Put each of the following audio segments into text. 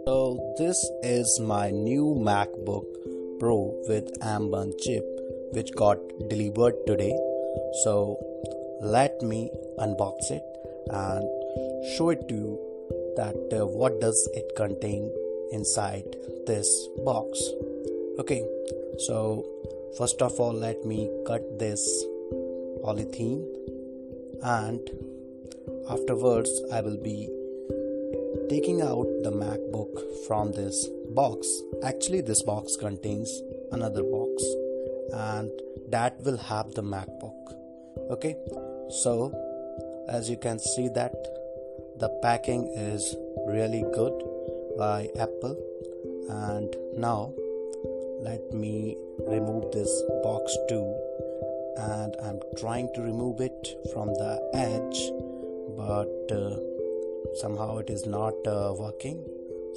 So this is my new MacBook Pro with M1 chip which got delivered today. So let me unbox it and show it to you that what does it contain inside this box. Okay, so first of all let me cut this polythene and afterwards I will be taking out the MacBook from this box. Actually this box contains another box and that will have the MacBook. Okay, so as you can see that the packing is really good by Apple. And now let me remove this box too, and I'm trying to remove it from the edge, but somehow it is not working.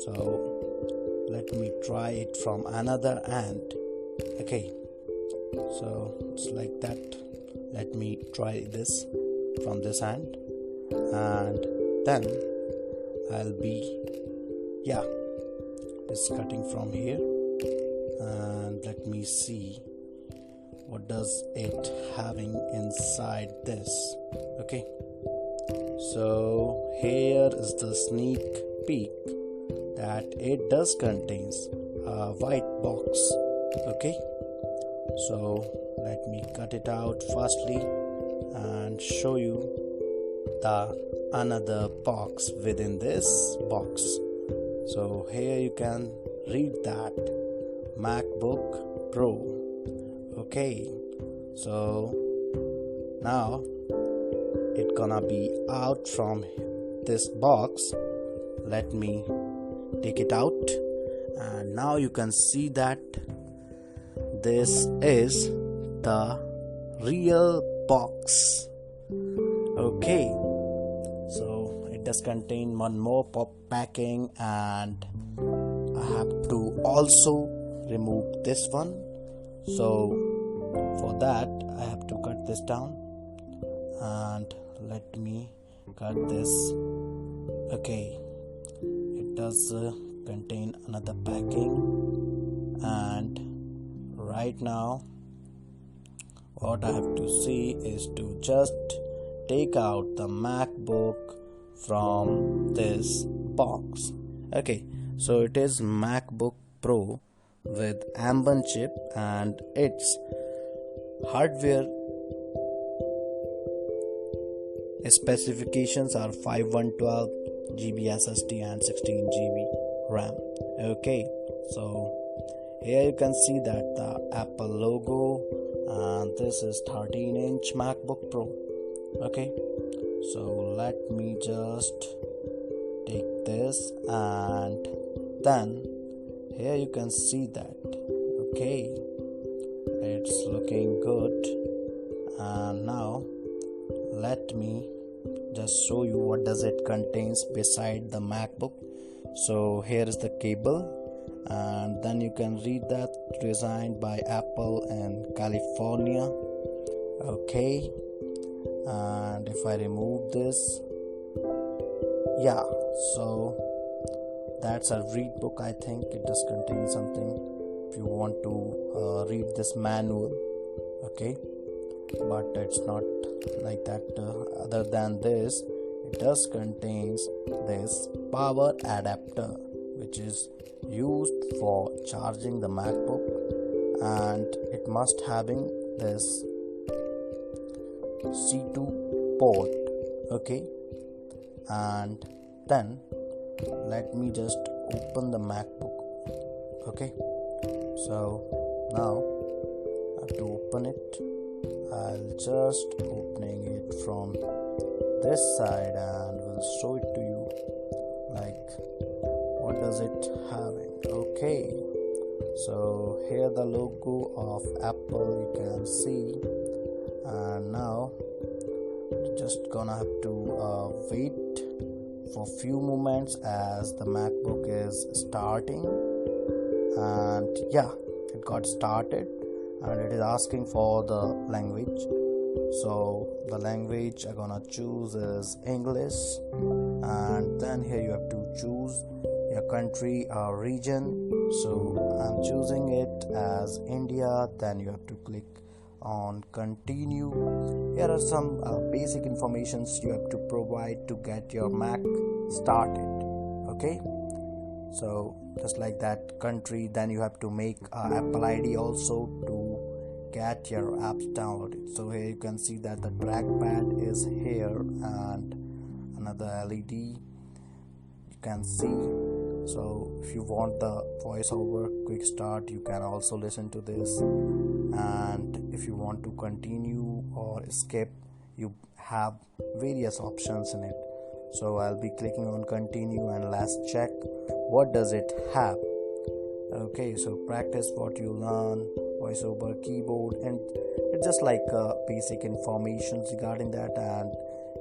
So let me try it from another end. Okay, so it's like that. Let me try this from this end, and then I'll be it's cutting from here, and let me see what does it having inside this. Okay, so here is the sneak peek that it does contains a white box. Okay, so let me cut it out firstly and show you the another box within this box. So here you can read that MacBook Pro. Okay, so now it gonna be out from this box. Let me take it out, and now you can see that this is the real box. Okay, so it does contain one more pop packing, and I have to also remove this one. So for that I have to cut this down, and let me cut this. Okay, it does contain another packing, and right now what I have to see is to just take out the MacBook from this box. Okay, so it is MacBook Pro with M1 chip, and its hardware specifications are 5112 GB SSD and 16 GB RAM. Okay, so here you can see that the Apple logo, and this is 13-inch MacBook Pro. Okay, so let me just take this, and then here you can see that okay, it's looking good. And now let me just show you what does it contains beside the MacBook. So here is the cable, and then you can read that designed by Apple in California. Okay, and if I remove this, so that's a read book. I think it does contain something if you want to read this manual. Okay, but it's not like that. Other than this, it does contains this power adapter which is used for charging the MacBook, and it must having this C2 port. Okay, and then let me just open the MacBook. Okay, so now I have to open it. I'll just opening it from this side and will show it to you like what does it having. Okay, so here the logo of Apple you can see, and now just gonna have to wait for few moments as the MacBook is starting. And it got started, and it is asking for the language. So the language I'm gonna choose is English, and then here you have to choose your country or region. So I'm choosing it as India. Then you have to click on continue. Here are some basic informations you have to provide to get your Mac started. Okay, so just like that, country, then you have to make Apple ID also to get your apps downloaded. So here you can see that the trackpad is here and another LED you can see. So if you want the voiceover quick start, you can also listen to this, and if you want to continue or skip, you have various options in it. So I'll be clicking on continue, and let's check what does it have. Okay, so practice what you learn, voiceover, keyboard, and it's just like basic information regarding that, and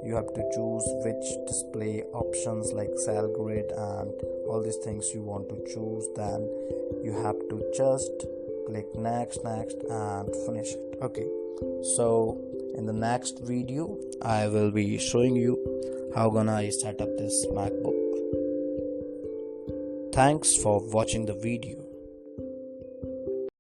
you have to choose which display options like cell grid and all these things you want to choose. Then you have to just click next and finish it. Okay, so in the next video I will be showing you how gonna I set up this MacBook. Thanks for watching the video.